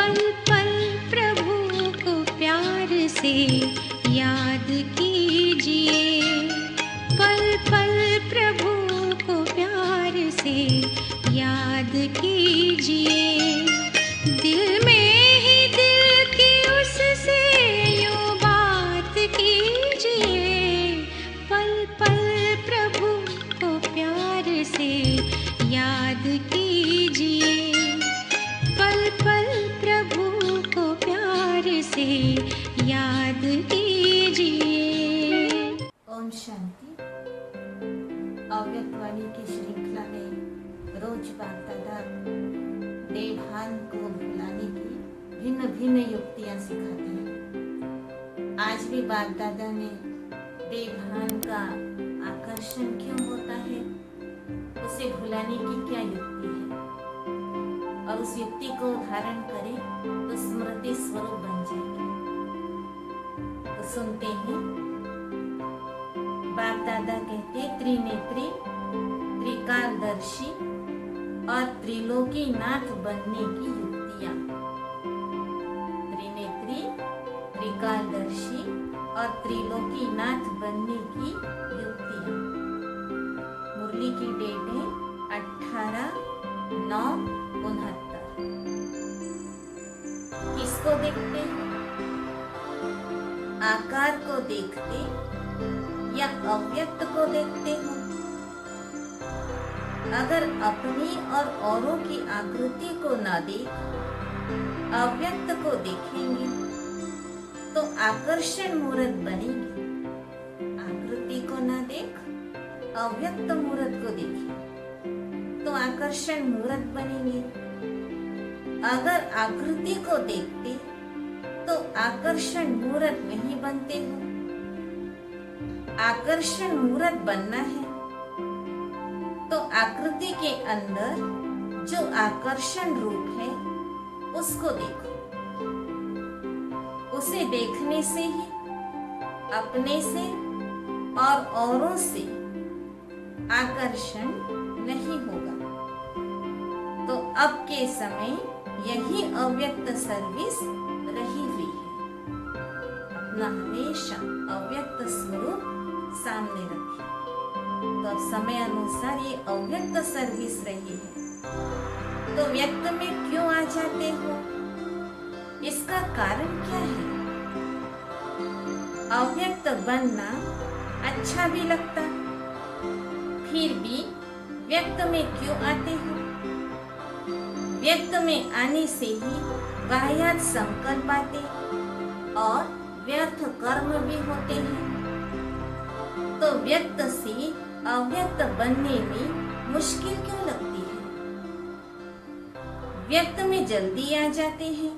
पल पल प्रभु को प्यार से याद कीजिए, पल पल प्रभु को प्यार से याद कीजिए। दिल में ही दिल की उससे यूं बात कीजिए, पल पल प्रभु को प्यार से याद कीजिए, पल पल प्रभु को प्यार से याद कीजिए। ओम शांति। अव्यक्त वाणी की श्रृंखला में रोज बाप दादा देवभान को भुलाने की भिन्न भिन्न युक्तियां सिखाते हैं। आज भी बाप दादा ने देवभान का आकर्षण क्यों होता है, उसे भुलाने की क्या युक्ति है, और उस युक्ति को धारण करें तो स्मृति स्वरूप बन जाएगी। तो सुनते हैं। बाप दादा कहते त्रिनेत्री, त्रिकालदर्शी और त्रिलोकी नाथ बनने की युक्तियां। त्रिनेत्री, त्रिकालदर्शी और त्रिलोकी नाथ बनने की युक्तियां। मुरली की डेट है 18/9/69। किसको देखते हैं? आकार को देखते या अव्यक्त को देखते हो? अगर अपनी और औरों की आकृति को न देख अव्यक्त को देखेंगे तो आकर्षण मूर्त बनेंगे। आकृति को न देख अव्यक्त मूर्त को देखें तो आकर्षण मूर्त बनेंगे। अगर आकृति को देखते तो आकर्षण मूर्त नहीं बनते हो। आकर्षण मूर्त बनना है तो आकृति के अंदर जो आकर्षण रूप है उसको देखो। उसे देखने से ही अपने से और औरों से आकर्षण नहीं होगा। तो अब के समय यही अव्यक्त सर्विस रही हुई है। अपना हमेशा अव्यक्त स्वरूप सामने रखें। तो अब समय अनुसार ये अव्यक्त सर्विस रही है, तो व्यक्त में क्यों आ जाते हो? इसका कारण क्या है? अव्यक्त बनना अच्छा भी लगता, फिर भी व्यक्त में क्यों आते हो? व्यक्त में आने से ही वाह्यात संकल्प आते और व्यर्थ कर्म भी होते हैं। तो व्यक्त से अव्यक्त बनने में मुश्किल क्यों लगती है? व्यक्त में जल्दी आ जाते हैं,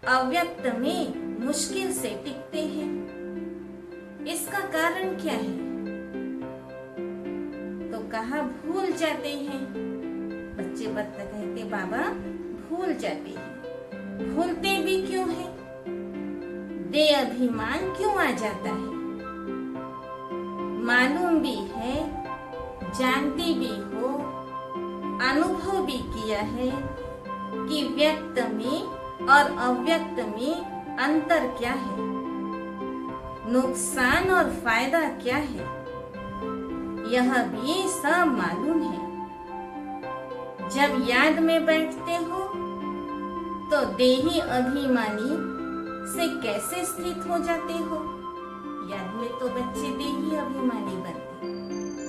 अव्यक्त में मुश्किल से टिकते हैं। इसका कारण क्या है? तो कहा भूल जाते हैं। बच्चे कहते बाबा भूल जाते हैं। भूलते भी क्यों है? दे अभिमान क्यों आ जाता है? मालूम भी है, जानती भी हो, अनुभव भी किया है कि व्यक्त में और अव्यक्त में अंतर क्या है, नुकसान और फायदा क्या है, यह भी सब मालूम है। जब याद में बैठते हो तो देही अभिमानी से कैसे स्थित हो जाते हो? याद में तो बच्चे देही अभिमानी बनते,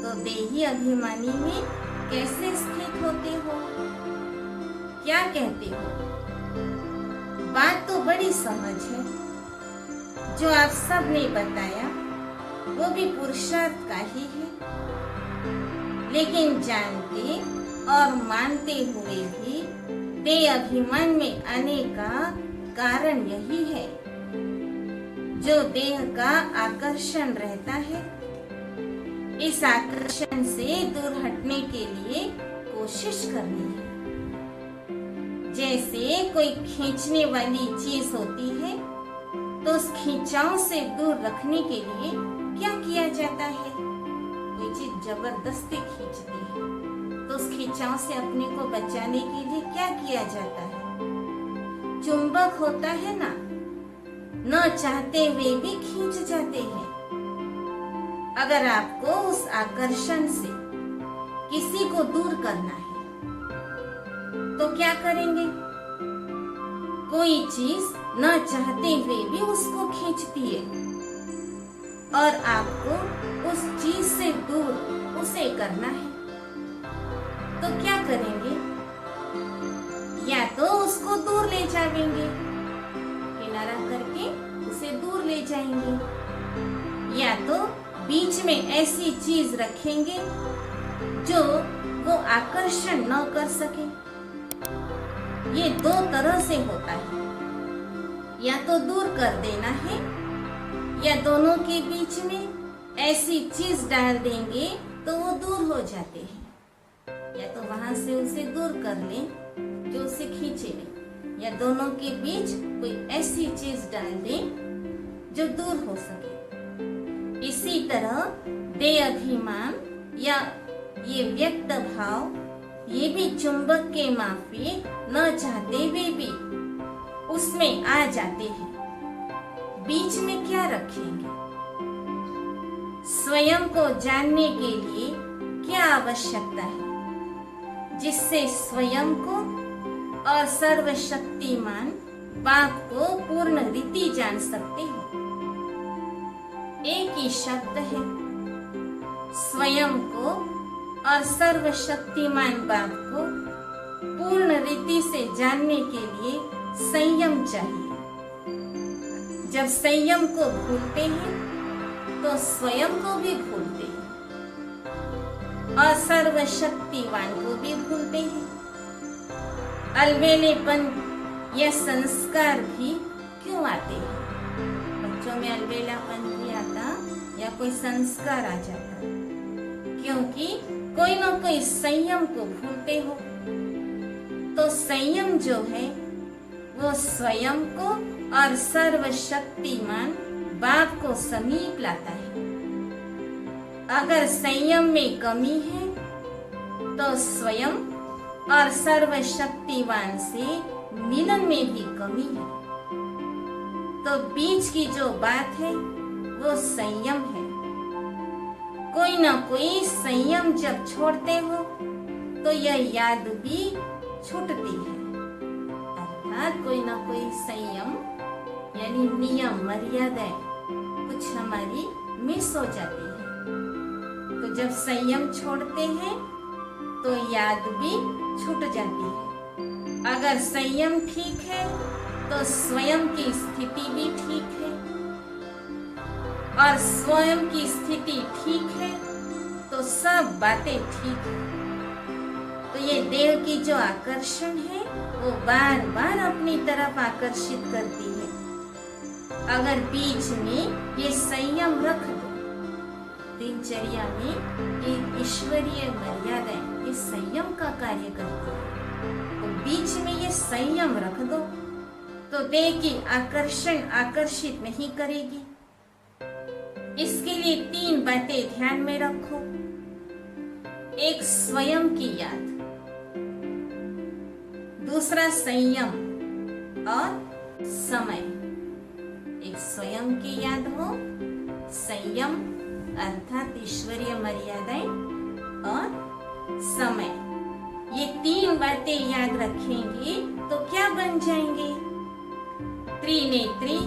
तो देही अभिमानी में कैसे स्थित होते हो? क्या कहते हो? बात तो बड़ी सहज है, जो आप सब ने बताया वो भी पुरुषार्थ का ही है। लेकिन जानते और मानते हुए भी देह अभिमान में आने का कारण यही है। जो देह का आकर्षण रहता है, इस आकर्षण से दूर हटने के लिए कोशिश करनी है। जैसे कोई खींचने वाली चीज होती है तो उस खिंचाव से दूर रखने के लिए क्या किया जाता है? कोई चीज जबरदस्ती खींचती है तो उस खिंचाव से अपने को बचाने के लिए क्या किया जाता है? चुंबक होता है ना, न चाहते हुए भी खींच जाते हैं। अगर आपको उस आकर्षण से किसी को दूर करना है तो क्या करेंगे? कोई चीज न चाहते हुए भी उसको खींचती है और आपको उस चीज से दूर उसे करना है, तो क्या करेंगे? या तो उसको दूर ले जाएंगे, किनारा करके उसे दूर ले जाएंगे, या तो बीच में ऐसी चीज रखेंगे जो वो आकर्षण न कर सके। ये दो तरह से होता है, या तो दूर कर देना है या दोनों के बीच में ऐसी चीज डाल देंगे तो वो दूर हो जाते हैं। या तो वहां से उसे दूर कर लें जो उसे खींचे नहीं, या दोनों के बीच कोई ऐसी चीज डाल दें जो दूर हो सके। इसी तरह देह अभिमान या ये व्यक्त भाव ये भी चुंबक के माफिक न चाहते हुए भी उसमें आ जाते हैं। बीच में क्या रखेंगे? स्वयं को जानने के लिए क्या आवश्यकता है जिससे स्वयं को और सर्वशक्तिमान बाप को पूर्ण रीति जान सकते हो? एक ही शब्द है। स्वयं को और सर्वशक्तिमान बाप को पूर्ण रीति से जानने के लिए संयम चाहिए। जब संयम को भूलते हैं तो स्वयं को भी भूलते हैं और सर्वशक्तिवान को भी भूलते हैं। अलबेलेपन यह संस्कार भी क्यों आते हैं? बच्चों में अलबेलापन भी आता या कोई संस्कार आ जाता, क्योंकि कोई ना कोई संयम को भूलते हो। तो संयम जो है वो स्वयं को और सर्वशक्तिमान बाप को समीप लाता है। अगर संयम में कमी है तो स्वयं और सर्वशक्तिवान से मिलन में भी कमी है। तो बीच की जो बात है वो संयम है। कोई ना कोई संयम जब छोड़ते हो तो यह याद भी छूटती है। अर्थात कोई ना कोई संयम यानी नियम मर्यादाएं कुछ हमारी मिस हो जाती है। तो जब संयम छोड़ते हैं तो याद भी छूट जाती है। अगर संयम ठीक है तो स्वयं की स्थिति भी ठीक है, और स्वयं की स्थिति ठीक है तो सब बातें ठीक है। तो ये देह की जो आकर्षण है वो बार बार अपनी तरफ आकर्षित करती है। अगर बीच में ये संयम रख दो, दिनचर्या में ये ईश्वरीय मर्यादाएं ये संयम का कार्य करती है, तो बीच में ये संयम रख दो तो देह की आकर्षण आकर्षित नहीं करेगी। इसके लिए 3 बातें ध्यान में रखो। एक स्वयं की याद, दूसरा संयम और समय। एक स्वयं की याद हो, संयम अर्थात ईश्वरीय मर्यादाएं और समय। ये 3 बातें याद रखेंगे तो क्या बन जाएंगे? त्रिनेत्री,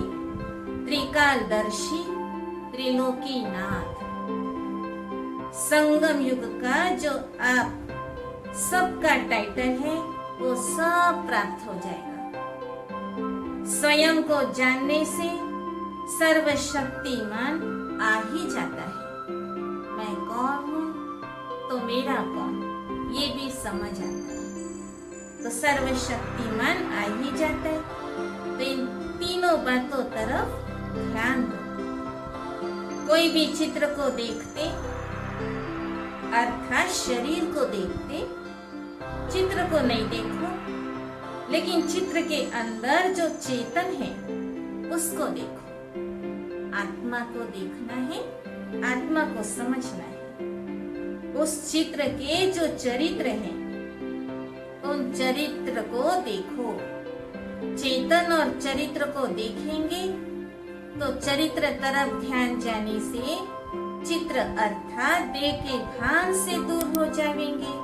त्रिकालदर्शी, त्रिलोकीनाथ। संगम युग का जो आप सबका टाइटल है वो सब प्राप्त हो जाएगा। स्वयं को जानने से सर्वशक्तिमान आ ही जाता है। मैं कौन हूँ तो मेरा कौन, ये भी समझ आता है। तो सर्वशक्तिमान आ ही जाता है। तो इन तीनों बातों तरफ ध्यान दो। कोई भी चित्र को देखते अर्थात शरीर को देखते, चित्र को नहीं देखो, लेकिन चित्र के अंदर जो चेतन है उसको देखो। आत्मा को देखना है, आत्मा को समझना है। उस चित्र के जो चरित्र हैं उन चरित्र को देखो। चेतन और चरित्र को देखेंगे तो चरित्र तरफ ध्यान जाने से चित्र अर्थात देह के भान से दूर हो जाएंगे।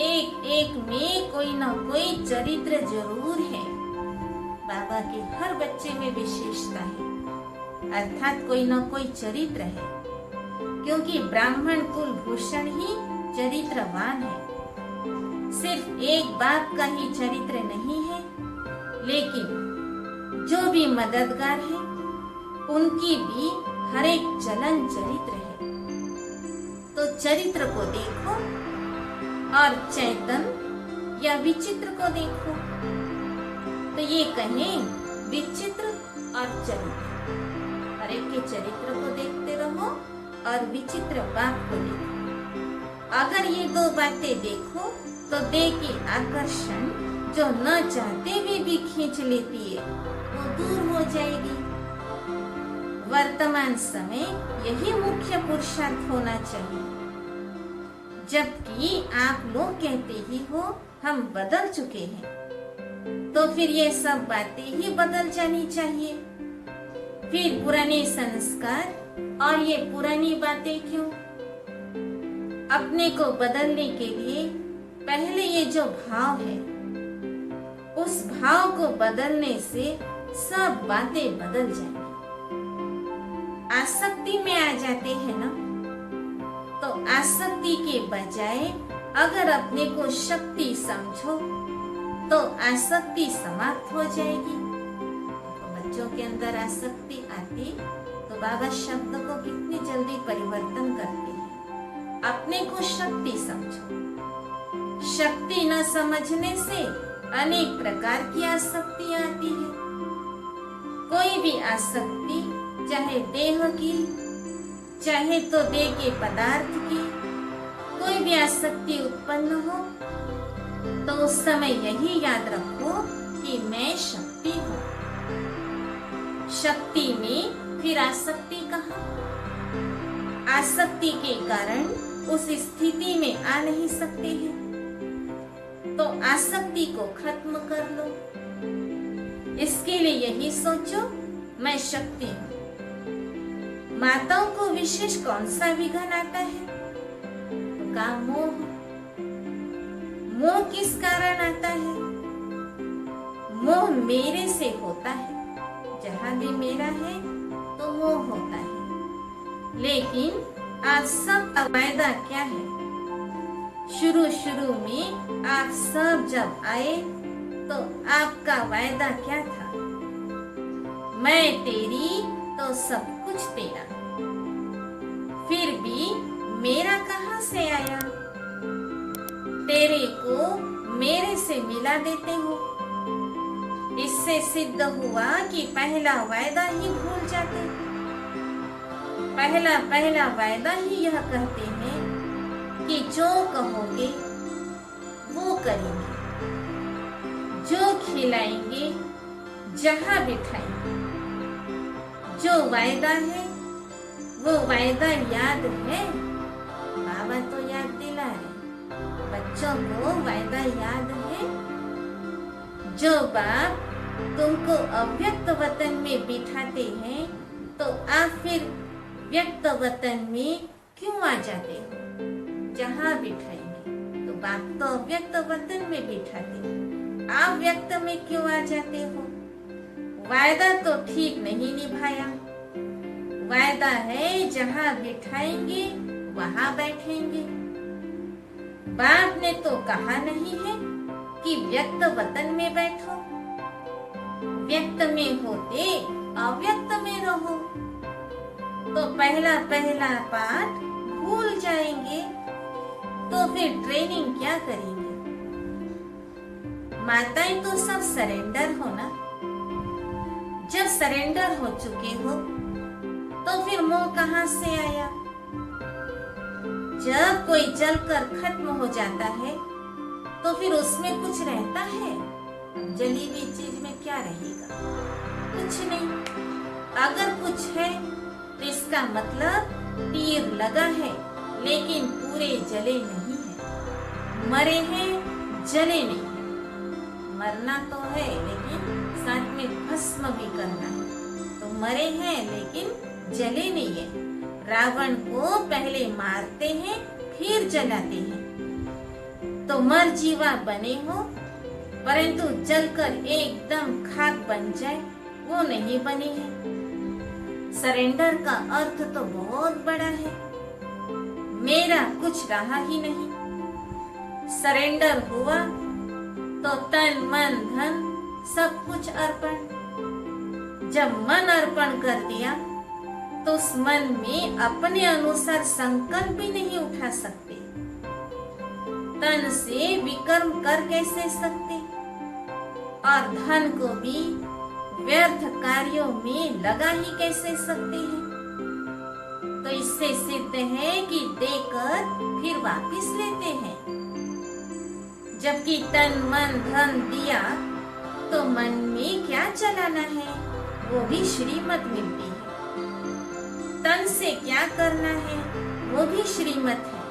एक एक में कोई न कोई चरित्र जरूर है। बाबा के हर बच्चे में विशेषता है, अर्थात कोई न कोई चरित्र है, क्योंकि ब्राह्मण कुल भूषण ही चरित्रवान है। सिर्फ एक बाप का ही चरित्र नहीं है, लेकिन जो भी मददगार है उनकी भी हर एक चलन चरित्र है। तो चरित्र को देखो और चैतन या विचित्र को देखो। तो ये कहें विचित्र और चरित्र, हर एक के चरित्र को देखते रहो और विचित्र बाप को देखो। अगर ये दो बातें देखो तो देह की आकर्षण जो न चाहते हुए भी खींच लेती है वो दूर हो जाएगी। वर्तमान समय यही मुख्य पुरुषार्थ होना चाहिए। जबकि आप लोग कहते ही हो हम बदल चुके हैं, तो फिर ये सब बातें ही बदल जानी चाहिए। फिर पुराने संस्कार और ये पुरानी बातें क्यों? अपने को बदलने के लिए पहले ये जो भाव है, उस भाव को बदलने से सब बातें बदल जाएंगी। आसक्ति में आ जाते हैं ना, तो आसक्ति के बजाय अगर अपने को शक्ति समझो तो आसक्ति समाप्त हो जाएगी। तो बच्चों के अंदर आसक्ति आती तो बाबा शब्द को कितनी जल्दी परिवर्तन करते हैं। अपने को शक्ति समझो। शक्ति न समझने से अनेक प्रकार की आसक्ति आती है। कोई भी आसक्ति, चाहे देह की, चाहे तो देह के पदार्थ की, कोई भी आसक्ति उत्पन्न हो तो उस समय यही याद रखो कि मैं शक्ति हूँ। शक्ति में फिर आसक्ति कहाँ? आसक्ति के कारण उस स्थिति में आ नहीं सकते हैं, तो आसक्ति को खत्म कर लो। इसके लिए यही सोचो मैं शक्ति हूँ। माताओं को विशेष कौन सा विघन आता है? तो का मोह। मोह किस कारण आता है? मोह मेरे से होता है। जहां भी मेरा है तो मोह होता है। लेकिन आज सब वायदा क्या है? शुरू में आप सब जब आए तो आपका वायदा क्या था? मैं तेरी तो सब कुछ तेरा। फिर भी मेरा कहां से आया? तेरे को मेरे से मिला देते हो। इससे सिद्ध हुआ कि पहला वायदा ही भूल जाते। पहला वायदा ही यह कहते हैं कि जो कहोगे वो करेंगे, जो खिलाएंगे, जहां बिठाएंगे। जो वायदा है वो वायदा याद है। बाबा तो याद दिला रहे, बच्चों को वायदा याद है। जो बाप तुमको अव्यक्त वतन में बिठाते हैं तो आप फिर व्यक्त वतन में क्यों आ जाते हो? जहां बिठाएंगे तो बाप तो अव्यक्त वतन में बिठाते, आप व्यक्त में क्यों आ जाते हो? वायदा तो ठीक नहीं निभाया। वायदा है जहां बिठाएंगे वहां बैठेंगे। बाप ने तो कहा नहीं है कि व्यक्त वतन में बैठो। व्यक्त में होते अव्यक्त में रहो। तो पहला पाठ भूल जाएंगे तो फिर ट्रेनिंग क्या करेंगे? माताएं तो सब सरेंडर हो ना। जब सरेंडर हो चुके हो तो फिर मोह कहां से आया? जब कोई जलकर खत्म हो जाता है तो फिर उसमें कुछ रहता है? जली हुई चीज में क्या रहेगा? कुछ नहीं। अगर कुछ है तो इसका मतलब तीर लगा है लेकिन पूरे जले नहीं है। मरे हैं, जले नहीं है। मरना तो है लेकिन साथ में भस्म भी करना है। तो मरे हैं लेकिन जले नहीं है। रावण को पहले मारते हैं फिर जलाते हैं। तो मर जीवा बने हो परंतु जलकर एकदम खाक बन जाए वो नहीं बने हैं। सरेंडर का अर्थ तो बहुत बड़ा है। मेरा कुछ रहा ही नहीं। सरेंडर हुआ तो तन मन धन सब कुछ अर्पण। जब मन अर्पण कर दिया तो उस मन में अपने अनुसार संकल्प भी नहीं उठा सकते। तन से विकर्म कर कैसे सकते और धन को भी व्यर्थ कार्यों में लगा ही कैसे सकते हैं। तो इससे सिद्ध है कि देकर फिर वापस लेते हैं। जबकि तन मन धन दिया तो मन में क्या चलाना है वो भी श्रीमत मिलती है। तन से क्या करना है वो भी श्रीमत है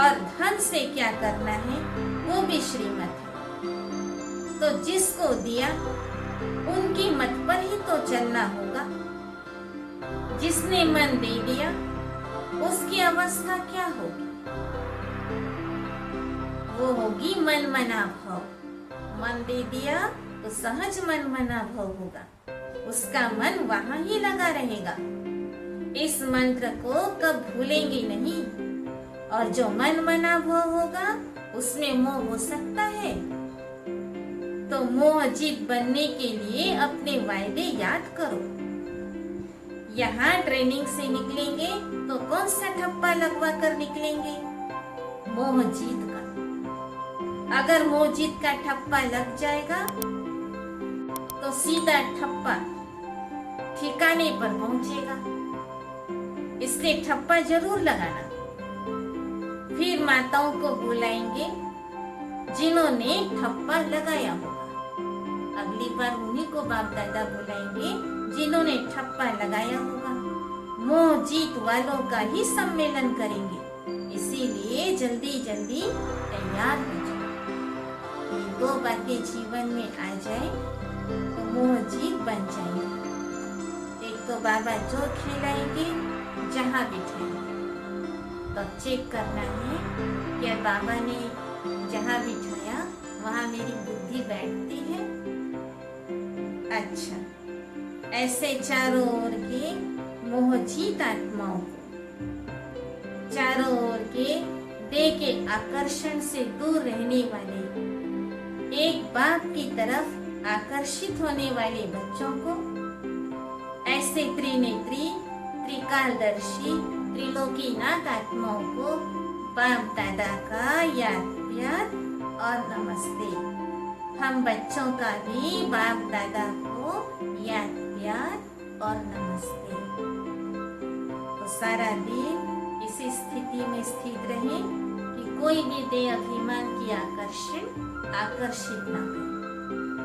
और धन से क्या करना है वो भी श्रीमत है। तो जिसको दिया उनकी मत पर ही तो चलना होगा। जिसने मन दे दिया उसकी अवस्था क्या होगी? वो होगी मन मना भाव। मन दे दिया तो सहज मन मना भाव होगा। उसका मन वहां ही लगा रहेगा। इस मंत्र को कब भूलेंगे नहीं। और जो मन मना भाव होगा उसमें मोह हो सकता है। तो मोह जीत बनने के लिए अपने वायदे याद करो। यहाँ ट्रेनिंग से निकलेंगे तो कौन सा ठप्पा लगवा कर निकलेंगे? मोह जीत का। अगर मोह जीत का ठप्पा लग जाएगा तो सीधा ठप्पा ठिकाने पर पहुंचेगा। इसलिए ठप्पा जरूर लगाना। फिर माताओं को बुलाएंगे जिन्होंने ठप्पा लगाया होगा। अगली बार उन्हीं को बाप दादा बुलाएंगे जिन्होंने ठप्पा लगाया होगा। मोह जीत वालों का ही सम्मेलन करेंगे। इसीलिए जल्दी जल्दी तैयार हो जाओ। ये दो बातें जीवन में आ जाए तो मोह जीत बन जाएंगे। एक तो बाबा जो खिलाएंगे जहाँ बिठाएंगे तो चेक करना है क्या बाबा ने जहाँ बिठाया वहाँ मेरी बुद्धि बैठती है। अच्छा, ऐसे चारों ओर के मोहजीत आत्माओं को, चारों ओर के देह के आकर्षण से दूर रहने वाले, एक बाप की तरफ आकर्षित होने वाले बच्चों को, ऐसे त्रिनेत्री त्रिकालदर्शी त्रिलोकीनाथ आत्माओं को बाप दादा का याद प्यार और नमस्ते। हम बच्चों का भी बाप दादा को याद प्यार और नमस्ते। तो सारा दिन इसी स्थिति में स्थित रहे कि कोई भी देह अभिमान की आकर्षित न करे।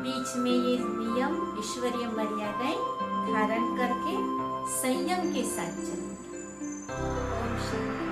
बीच में ये नियम ईश्वरीय मर्यादाएं धारण करके संयम के साथ चलेंगे। ओम शांति।